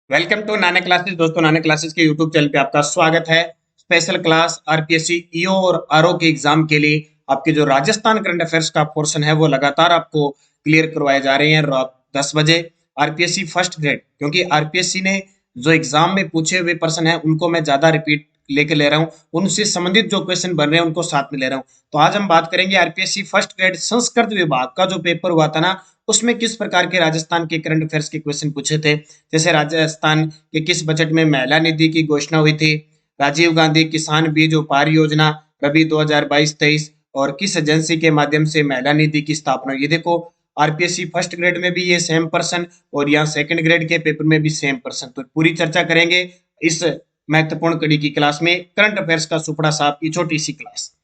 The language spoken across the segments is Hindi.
Welcome to Nanak classes. दोस्तों, नानक क्लासेस के यूट्यूब चैनल पे आपका स्वागत है। स्पेशल क्लास आरपीएससी ईओ और आरओ के एग्जाम के लिए आपके जो राजस्थान करंट अफेयर्स का पोर्शन है वो लगातार आपको क्लियर करवाए जा रहे हैं रात 10 बजे। आरपीएससी फर्स्ट ग्रेड, क्योंकि आरपीएससी ने जो एग्जाम में पूछे हुए प्रश्न है उनको मैं ज्यादा रिपीट लेके ले रहा हूँ, उनसे संबंधित जो क्वेश्चन बन रहे हैं उनको साथ में ले रहा हूँ। तो आज हम बात करेंगे आरपीएससी फर्स्ट ग्रेड संस्कृत विभाग का जो पेपर हुआ था ना, उसमें किस प्रकार के राजस्थान के करंट अफेयर्स के क्वेश्चन पूछे थे। जैसे राजस्थान के किस बजट में महिला निधि की घोषणा हुई थी, राजीव गांधी किसान बीज उपहार योजना रबी 2022-23 और किस एजेंसी के माध्यम से महिला निधि की स्थापना हुई। ये देखो, आरपीएससी फर्स्ट ग्रेड में भी ये सेम पर्सन और यहाँ सेकंड ग्रेड के पेपर में भी सेम पर्सन। तो पूरी चर्चा करेंगे इस महत्वपूर्ण कड़ी की क्लास में, करंट अफेयर्स का सुपड़ा साहब की छोटी सी क्लास।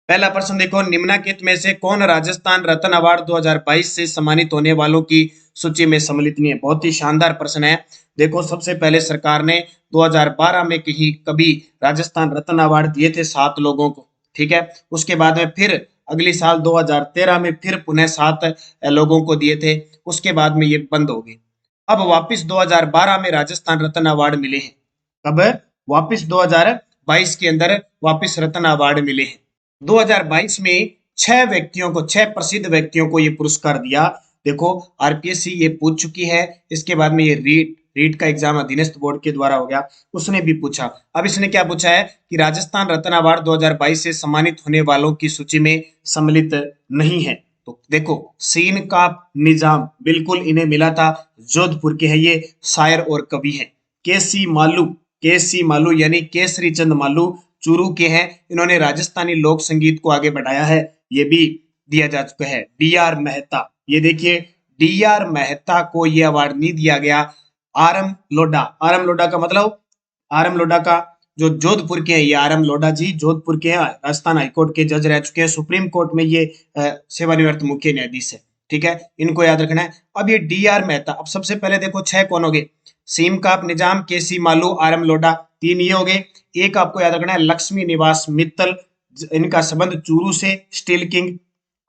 पहला प्रश्न देखो, निम्नलिखित में से कौन राजस्थान रत्न अवार्ड 2022 से सम्मानित होने वालों की सूची में सम्मिलित नहीं है। बहुत ही शानदार प्रश्न है। देखो, सबसे पहले सरकार ने 2012 में कभी राजस्थान रत्न अवार्ड दिए थे 7 लोगों को, ठीक है। उसके बाद में फिर अगली साल 2013 में फिर पुनः 7 लोगों को दिए थे। उसके बाद में ये बंद हो गए। अब वापस 2012 में राजस्थान रत्न अवार्ड मिले हैं। कब? वापस 2022 के अंदर वापस रत्न अवार्ड मिले हैं। 2022 में 6 व्यक्तियों को, 6 प्रसिद्ध व्यक्तियों को ये पुरस्कार दिया। देखो, आरपीएससी ये पूछ चुकी है। इसके बाद में ये रीट का एग्जाम अधीनस्थ बोर्ड के द्वारा हो गया, उसने भी पूछा। अब इसने क्या पूछा है कि राजस्थान रत्न अवार्ड 2022 से सम्मानित होने वालों की सूची में सम्मिलित नहीं है। तो देखो, सीन का निजाम बिल्कुल इन्हें मिला था। जोधपुर के हैं ये, शायर और कवि हैं। केसी मालू यानी केसरी चंद मालू चूरू के हैं। इन्होंने राजस्थानी लोक संगीत को आगे बढ़ाया है, ये भी दिया जा चुका है। डी आर मेहता, ये देखिए, डी आर मेहता को ये अवार्ड नहीं दिया गया। आरएम लोढ़ा का मतलब, आरएम लोढ़ा का जो जोधपुर के हैं, ये आरएम लोढ़ा जी जोधपुर के हैं, राजस्थान हाईकोर्ट के जज रह चुके हैं। सुप्रीम कोर्ट में ये सेवानिवृत्त मुख्य न्यायाधीश है, ठीक है। इनको याद रखना है। अब ये डी आर मेहता, अब सबसे पहले देखो 6 कौन हो गए। सीमकाप निजाम, केसी मालू, आरएम लोढ़ा, 3 ये हो गए। एक आपको याद रखना है लक्ष्मी निवास मित्तल, इनका संबंध चूरू से, स्टील किंग।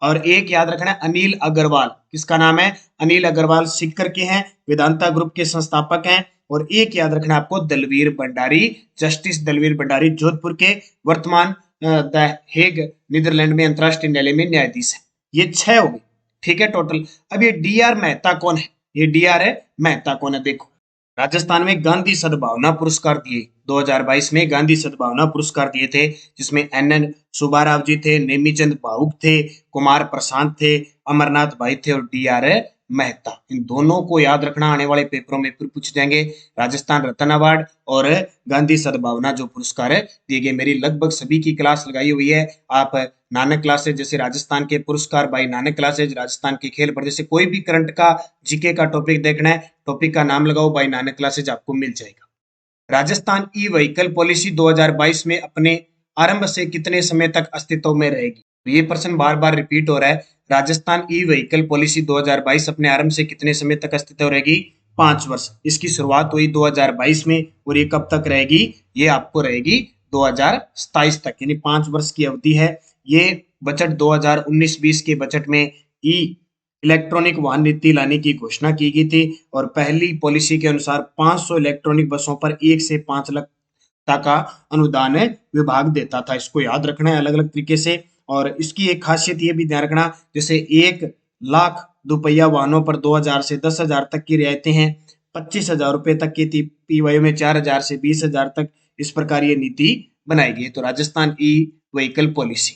और एक याद रखना है अनिल अग्रवाल, किसका नाम है? अनिल अग्रवाल सीकर के हैं, वेदांता ग्रुप के संस्थापक हैं। और एक याद रखना आपको दलवीर भंडारी, जस्टिस दलवीर भंडारी जोधपुर के, वर्तमान द हेग नीदरलैंड में अंतरराष्ट्रीय न्यायालय में न्यायाधीश है। ये 6 हो गए, ठीक है टोटल। अब ये डी आर मेहता कौन है? ये डी आर मेहता कौन है? देखो, राजस्थान में गांधी सद्भावना पुरस्कार दिए 2022 में, गांधी सद्भावना पुरस्कार दिए थे, जिसमें एन सुब्बाराव जी थे, नेमीचंद भावुक थे, कुमार प्रशांत थे, अमरनाथ भाई थे और डी आर मेहता। इन दोनों को याद रखना, आने वाले पेपरों में फिर पूछ जाएंगे। राजस्थान रत्न अवार्ड और गांधी सद्भावना जो पुरस्कार दिए गए, मेरी लगभग सभी की क्लास लगाई हुई है। आप नानक क्लासेज, जैसे राजस्थान के पुरस्कार बाई नानक क्लासेज, राजस्थान के खेल पर, जैसे कोई भी करंट का जीके का टॉपिक देखना है, टॉपिक का नाम लगाओ, बाई नानक क्लासेज, आपको मिल जाएगा। राजस्थान ई व्हीकल पॉलिसी 2022 में अपने आरंभ से कितने समय तक अस्तित्व में रहेगी? तो ये प्रश्न बार बार रिपीट हो रहा है। राजस्थान ई व्हीकल पॉलिसी 2022 अपने आरंभ से कितने समय तक अस्तित्व रहेगी? 5 वर्ष। इसकी शुरुआत हुई 2022 में और ये कब तक रहेगी? ये आपको रहेगी 2027 तक, यानी 5 वर्ष की अवधि है। ये बजट 2019-20 के बजट में ई इलेक्ट्रॉनिक वाहन नीति लाने की घोषणा की गई थी और पहली पॉलिसी के अनुसार 500 इलेक्ट्रॉनिक बसों पर 1 से 5 लाख तक का अनुदान विभाग देता था। इसको याद रखना है अलग अलग तरीके से। और इसकी एक खासियत ये भी ध्यान रखना, जैसे 1 लाख दोपहिया वाहनों पर 2000 से 10,000 तक की रियायतें हैं, 25,000 रुपए तक की थी, पीवाई में 4,000 से 20,000 तक। इस प्रकार ये नीति बनाई गई। तो Rajasthan e vehicle policy.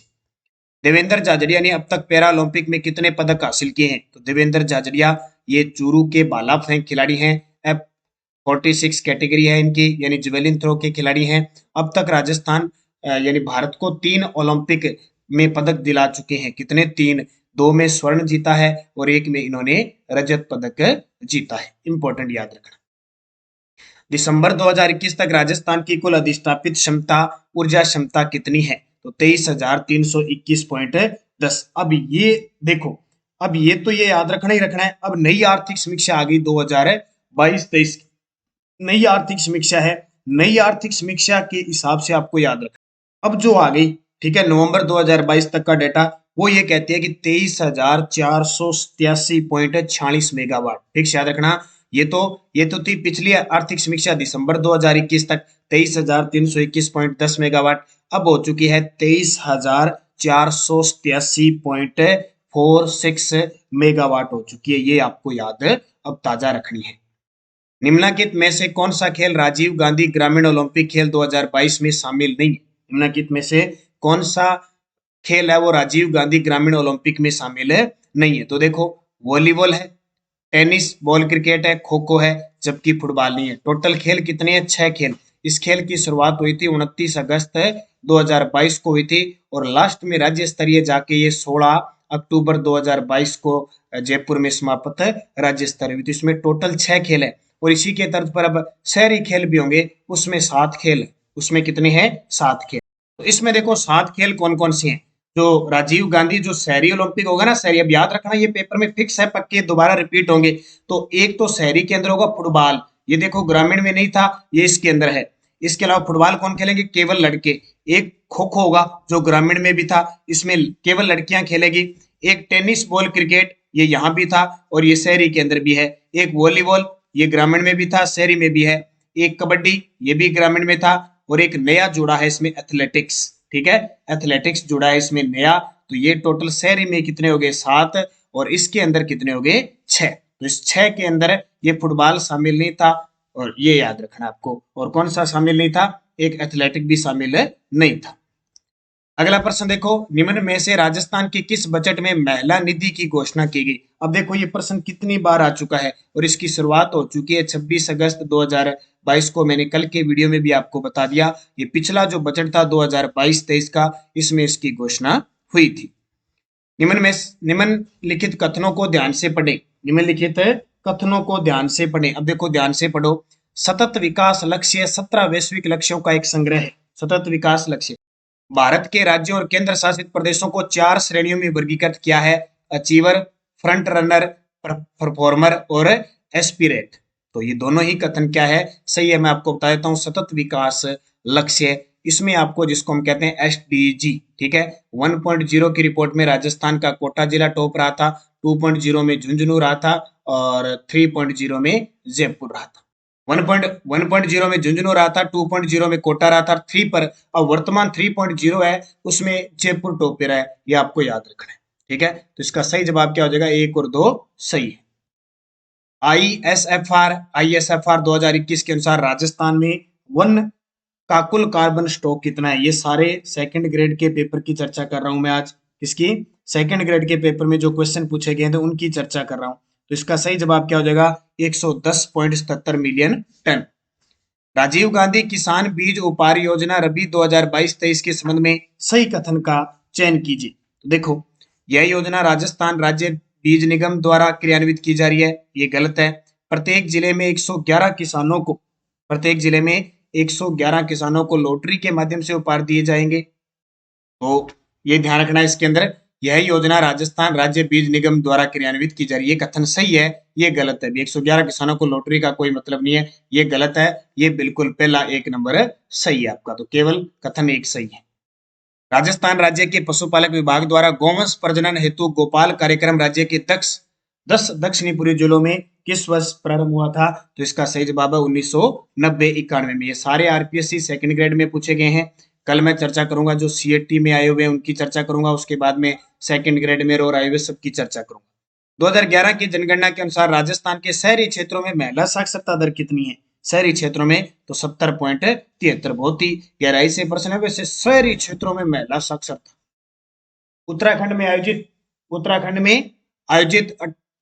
Devendra Jhajharia ने अब तक पैरा ओलंपिक में कितने पदक हासिल किए हैं? तो देवेंद्र झाझड़िया ये चूरू के भाला फेंक खिलाड़ी हैं। F46 कैटेगरी है इनकी, यानी जेवेलिन थ्रो के खिलाड़ी हैं। अब तक राजस्थान यानी भारत को 3 ओलंपिक में पदक दिला चुके हैं। कितने? 3। 2 में स्वर्ण जीता है और 1 में इन्होंने रजत पदक जीता है। इंपॉर्टेंट याद रखना। दिसंबर 2021 तक राजस्थान की कुल अधिष्ठापित क्षमता, ऊर्जा क्षमता कितनी है? तो 23,321.10। अब ये देखो, अब ये तो ये याद रखना ही रखना है। अब नई आर्थिक समीक्षा आ गई 2022-23 की, नई आर्थिक समीक्षा है। नई आर्थिक समीक्षा के हिसाब से आपको याद रखना, अब जो आ गई, ठीक है, नवंबर 2022 तक का डेटा, वो ये कहती है कि 23,487.46 मेगावाट। ठीक से याद रखना, ये तो थी पिछली आर्थिक समीक्षा दिसंबर 2021 तक 23,321.10 मेगावाट। अब हो चुकी है 23,487.46 मेगावाट हो चुकी है। ये आपको याद अब ताजा रखनी है। निम्नलिखित में से कौन सा खेल राजीव गांधी ग्रामीण ओलंपिक खेल 2022 में शामिल नहीं है? निम्नलिखित में से कौन सा खेल है वो राजीव गांधी ग्रामीण ओलंपिक में शामिल है नहीं है? तो देखो, वॉलीबॉल है, टेनिस बॉल क्रिकेट है, खो खो है, जबकि फुटबॉल नहीं है। टोटल खेल कितने हैं? 6 खेल। इस खेल की शुरुआत हुई थी 29 अगस्त 2022 को हुई थी और लास्ट में राज्य स्तरीय जाके ये 16 अक्टूबर 2022 को जयपुर में समाप्त राज्य स्तरीय हुई थी। इसमें टोटल 6 खेल है और इसी के तर्ज पर अब शहरी खेल भी होंगे, उसमें 7 खेल है। उसमें कितने हैं? 7 खेल। तो इसमें देखो 7 खेल कौन कौन से हैं? जो राजीव गांधी जो शहरी ओलंपिक होगा ना, शहरी, अब याद रखना ये पेपर में फिक्स है, पक्के दोबारा रिपीट होंगे। तो एक तो शहरी के अंदर होगा फुटबॉल, ये देखो ग्रामीण में नहीं था, ये इसके अंदर है। इसके अलावा फुटबॉल कौन खेलेंगे? केवल लड़के। एक खो खो होगा जो ग्रामीण में भी था, इसमें केवल लड़कियां खेलेगी। एक टेनिस बॉल क्रिकेट, ये यहाँ भी था और ये शहरी के अंदर भी है। एक वॉलीबॉल, ये ग्रामीण में भी था, शहरी में भी है। एक कबड्डी, ये भी ग्रामीण में था। और एक नया जुड़ा है इसमें एथलेटिक्स, ठीक है, एथलेटिक्स जुड़ा है इसमें नया। तो ये टोटल शहरी में कितने हो गए? 7 और इसके अंदर कितने हो गए? 6। तो इस 6 के अंदर ये फुटबॉल शामिल नहीं था और ये याद रखना आपको। और कौन सा शामिल नहीं था? एक एथलेटिक भी शामिल नहीं था। अगला प्रश्न देखो, निम्न में से राजस्थान के किस बजट में महिला निधि की घोषणा की गई? अब देखो ये प्रश्न कितनी बार आ चुका है और इसकी शुरुआत हो चुकी है 26 अगस्त 2022 को। मैंने कल के वीडियो में भी आपको बता दिया, ये पिछला जो बजट था 2022-23 का, इसमें इसकी घोषणा हुई थी। निम्नलिखित कथनों को ध्यान से पढ़ें। निम्नलिखित कथनों को ध्यान से पढ़ें। अब देखो ध्यान से पढ़ो। सतत विकास लक्ष्य 17 वैश्विक लक्ष्यों का एक संग्रह है। सतत विकास लक्ष्य भारत के राज्यों और केंद्र शासित प्रदेशों को 4 श्रेणियों में वर्गीकृत किया है: अचीवर, फ्रंट रनर, परफॉर्मर और एस्पिरेट। तो ये दोनों ही कथन क्या है? सही है। मैं आपको बता देता हूँ, सतत विकास लक्ष्य, इसमें आपको जिसको हम कहते हैं एसडीजी, ठीक है। 1.0 की रिपोर्ट में राजस्थान का कोटा जिला टॉप रहा था, 2.0 में झुंझुनू रहा था और 3.0 में जयपुर रहा था। 1.0 में झुंझुनू रहा था, 2.0 में कोटा रहा था, 3 पर। अब वर्तमान 3.0 है, उसमें जयपुर टॉप पे रहा है, ये आपको याद रखना है, ठीक है। तो इसका सही जवाब क्या हो जाएगा? 1 और 2 सही है। आईएसएफआर 2021 के अनुसार राजस्थान में वन का कुल कार्बन स्टॉक कितना है? ये सारे सेकंड ग्रेड के पेपर की चर्चा कर रहा हूं मैं आज। इसकी सेकंड ग्रेड के पेपर में जो क्वेश्चन पूछे गए थे उनकी चर्चा कर रहा हूं। तो इसका सही जवाब क्या हो जाएगा? 110.77 मिलियन टन। राजीव गांधी किसान बीज उपहार योजना रबी 2022-23 के संबंध में सही कथन का चयन कीजिए। तो देखो, यह योजना राजस्थान राज्य बीज निगम द्वारा क्रियान्वित की जा रही है, ये गलत है। प्रत्येक जिले में 111 किसानों को लॉटरी के माध्यम से उपहार दिए जाएंगे। तो ये ध्यान रखना है इसके अंदर, यह योजना राजस्थान राज्य बीज निगम द्वारा क्रियान्वित की जा रही है, कथन सही है, ये गलत है। 111 किसानों को लॉटरी का कोई मतलब नहीं है, ये गलत है। ये बिल्कुल पहला 1 नंबर सही है आपका, तो केवल कथन 1 सही है। राजस्थान राज्य के पशुपालक विभाग द्वारा गौवंश प्रजनन हेतु गोपाल कार्यक्रम राज्य के 10 दक्षिणी पूर्वी जिलों में किस वर्ष प्रारंभ हुआ था? तो इसका सही जवाब है 1990-91 में। ये सारे आरपीएससी सेकंड ग्रेड में पूछे गए हैं। कल मैं चर्चा करूंगा जो सीएटी में आए हुए हैं उनकी चर्चा करूंगा, उसके बाद में सेकंड ग्रेड में और आए हुए सबकी चर्चा करूंगा। 2011 की जनगणना के अनुसार राजस्थान के शहरी क्षेत्रों में महिला साक्षरता दर कितनी है? शहरी क्षेत्रों में तो 70.73। बहुत ही गहराई से प्रश्न है। वैसे शहरी क्षेत्रों में महिला साक्षरता, उत्तराखंड में आयोजित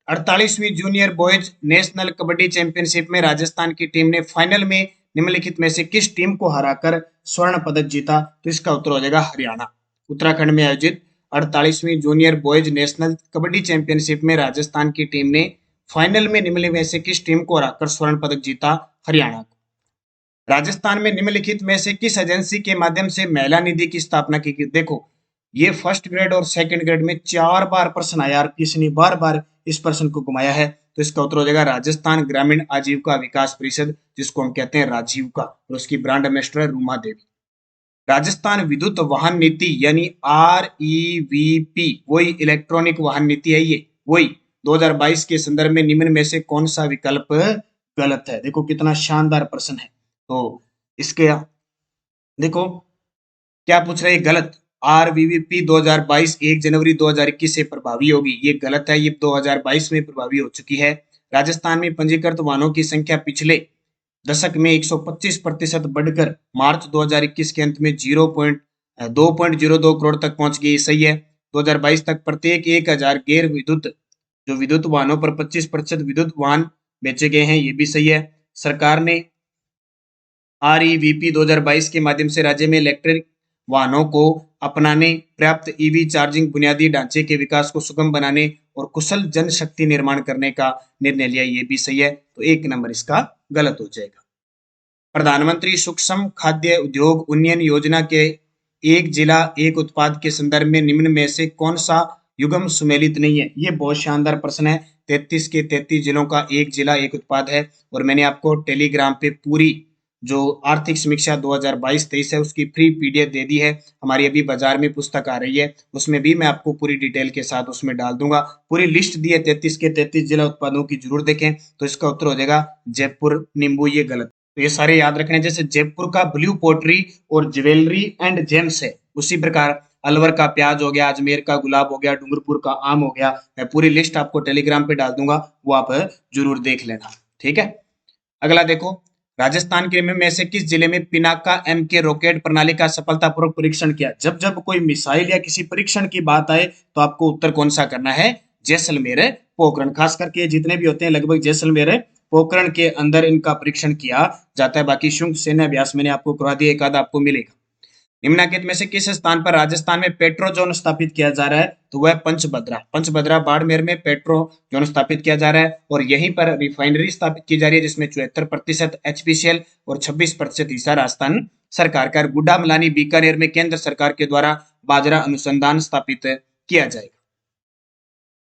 48वीं junior boys national kabaddi championship में राजस्थान की टीम ने फाइनल में निम्नलिखित में से किस टीम को हराकर स्वर्ण पदक जीता? तो इसका उत्तर हो जाएगा हरियाणा। उत्तराखंड में आयोजित 48वीं junior boys national kabaddi championship में राजस्थान की टीम ने फाइनल में निम्नलिखित में से किस टीम को हराकर स्वर्ण पदक जीता? हरियाणा को। राजस्थान में निम्नलिखित में से किस एजेंसी के माध्यम से महिला निधि की स्थापना की गई? देखो, ये फर्स्ट ग्रेड और सेकंड ग्रेड में 4 बार प्रश्न आया और किसी ने बार बार इस प्रश्न को घुमाया है। तो इसका उत्तर हो जाएगा राजस्थान ग्रामीण आजीविका विकास परिषद, जिसको हम कहते हैं राजीविका, और उसकी ब्रांड एम्बेसडर है रूमा देवी। राजस्थान विद्युत वाहन नीति यानी REVP, वही इलेक्ट्रॉनिक वाहन नीति है, ये वही 2022 के संदर्भ में निम्न में से कौन सा विकल्प गलत है? देखो कितना शानदार प्रश्न है। तो इसके देखो क्या पूछ रहे हैं? गलत। आरवीवीपी 2022 1 जनवरी 2021 से प्रभावी होगी, ये गलत है। ये 2022 में प्रभावी हो चुकी है। राजस्थान में पंजीकृत वाहनों की संख्या पिछले दशक में 125% बढ़कर मार्च 2021 के अंत में 2.02 करोड़ तक पहुंच गई। सही है। 2022 तक प्रत्येक 1000 गैर विद्युत जो विद्युत वाहनों पर 25% विद्युत वाहन बेचे गए हैं, ये भी सही है। सरकार ने आरईवीपी 2022 के माध्यम से राज्य में इलेक्ट्रिक वाहनों को अपनाने, पर्याप्त ईवी चार्जिंग बुनियादी ढांचे के विकास को सुगम बनाने और कुशल जनशक्ति निर्माण करने का निर्णय लिया, ये भी सही है। तो 1 नंबर इसका गलत हो जाएगा। प्रधानमंत्री सूक्ष्म खाद्य उद्योग उन्नयन योजना के एक जिला एक उत्पाद के संदर्भ में निम्न में से कौन सा युग्म सुमेलित नहीं है? ये बहुत शानदार प्रश्न है। 33 के 33 जिलों का एक जिला एक उत्पाद है और मैंने आपको टेलीग्राम पे पूरी जो आर्थिक समीक्षा 2022-23 है उसकी फ्री पीडीएफ दे दी है। हमारी अभी बाजार में पुस्तक आ रही है, उसमें भी मैं आपको पूरी डिटेल के साथ उसमें डाल दूंगा। पूरी लिस्ट दी है 33 के 33 जिला उत्पादों की, जरूर देखें। तो इसका उत्तर हो जाएगा जयपुर नींबू, ये गलत। तो ये सारे याद रखने, जैसे जयपुर का ब्लू पोट्री और ज्वेलरी एंड जेम्स है, उसी प्रकार अलवर का प्याज हो गया, अजमेर का गुलाब हो गया, डूंगरपुर का आम हो गया। मैं पूरी लिस्ट आपको टेलीग्राम पे डाल दूंगा, वो आप जरूर देख लेना। ठीक है। अगला देखो, राजस्थान के में से किस जिले में पिनाका एमके रॉकेट प्रणाली का सफलतापूर्वक परीक्षण किया? जब जब कोई मिसाइल या किसी परीक्षण की बात आए तो आपको उत्तर कौन सा करना है? जैसलमेर पोखरण। खास करके जितने भी होते हैं लगभग जैसलमेर पोखरण के अंदर इनका परीक्षण किया जाता है। बाकी शुंग सैन्य अभ्यास मैंने आपको करवा दिया, एक आध आपको मिलेगा। निम्नलिखित में से किस स्थान पर राजस्थान में पेट्रो जोन स्थापित किया जा रहा है? तो वह पंचभद्रा। पंचभद्रा बाड़मेर में पेट्रो जोन स्थापित किया जा रहा है और यहीं पर रिफाइनरी स्थापित की जा रही है, जिसमें 74% एचपीसीएल और 26% हिस्सा राजस्थान सरकार का। गुड्डा मलानी बीकानेर में केंद्र सरकार के द्वारा बाजरा अनुसंधान स्थापित किया जाएगा।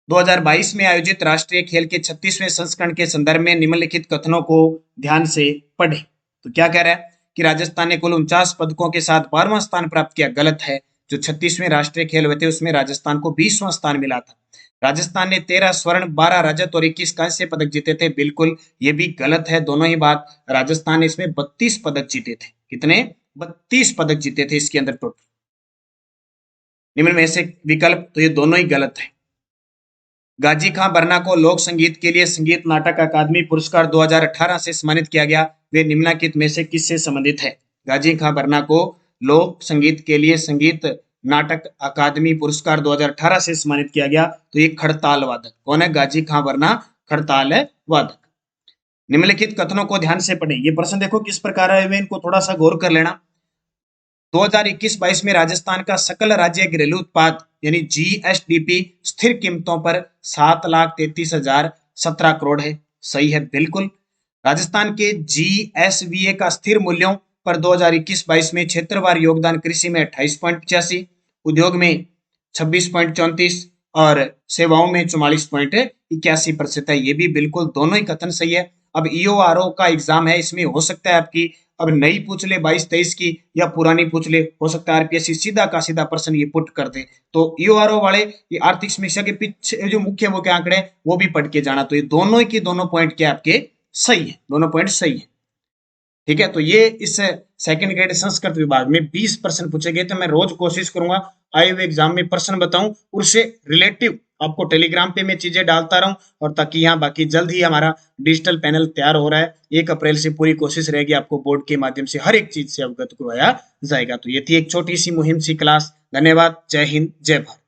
2022 में आयोजित राष्ट्रीय खेल के 36वें संस्करण के संदर्भ में निम्नलिखित कथनों को ध्यान से पढ़ें। तो क्या कह रहा है कि राजस्थान ने कुल 49 पदकों के साथ 12वां स्थान प्राप्त किया। गलत है। जो 36वें राष्ट्रीय खेल हुए थे उसमें राजस्थान को 20वां स्थान मिला था। राजस्थान ने 13 स्वर्ण, 12 रजत और 21 कांस्य पदक जीते थे। बिल्कुल ये भी गलत है, दोनों ही बात। राजस्थान ने इसमें 32 पदक जीते थे। कितने? 32 पदक जीते थे इसके अंदर टोटल। निम्न में से विकल्प, तो ये दोनों ही गलत है। गाजी खां बरना को लोक संगीत के लिए संगीत नाटक अकादमी पुरस्कार 2018 से सम्मानित किया गया, वे निम्नलिखित में से किससे संबंधित है? गाजी खां बरना को लोक संगीत के लिए संगीत नाटक अकादमी पुरस्कार 2018 से सम्मानित किया गया। तो ये खड़ताल वादक। कौन है? गाजी खां बरना खड़ताल वादक। निम्नलिखित कथनों को ध्यान से पढ़ें। ये प्रश्न देखो किस प्रकार है, इनको थोड़ा सा गौर कर लेना। 2021-22 में राजस्थान का सकल राज्य घरेलू उत्पाद यानी जीएसडीपी स्थिर कीमतों पर 7,33,017 करोड़ है। सही है, बिल्कुल। राजस्थान के जीएसवीए का स्थिर मूल्यों पर 2021-22 में क्षेत्रवार योगदान कृषि में 28.85, उद्योग में 26.34 और सेवाओं में 44.81% है। ये भी बिल्कुल दोनों ही कथन सही है। अब ईओआरओ का एग्जाम है, इसमें हो सकता है आपकी अब नई पूछ ले 22-23 की या पुरानी पूछ ले, हो सकता है आरपीएससी सीधा का सीधा प्रश्न ये पुट कर दे। तो ईओआरओ वाले ये आर्थिक समीक्षा के पीछे जो मुख्य वो के आंकड़े वो भी पढ़ के जाना। तो ये दोनों की दोनों पॉइंट क्या आपके सही है, दोनों पॉइंट सही है। ठीक है। तो ये इस सेकंड ग्रेड संस्कृत विभाग में 20 प्रश्न पूछे गए थे। मैं रोज कोशिश करूंगा आए हुए एग्जाम में प्रश्न बताऊं, उससे रिलेटिव आपको टेलीग्राम पे मैं चीजें डालता रहूं, और ताकि यहाँ बाकी जल्द ही हमारा डिजिटल पैनल तैयार हो रहा है। 1 अप्रैल से पूरी कोशिश रहेगी आपको बोर्ड के माध्यम से हर एक चीज से अवगत करवाया जाएगा। तो ये थी एक छोटी सी मुहिम सी क्लास। धन्यवाद। जय हिंद, जय भारत।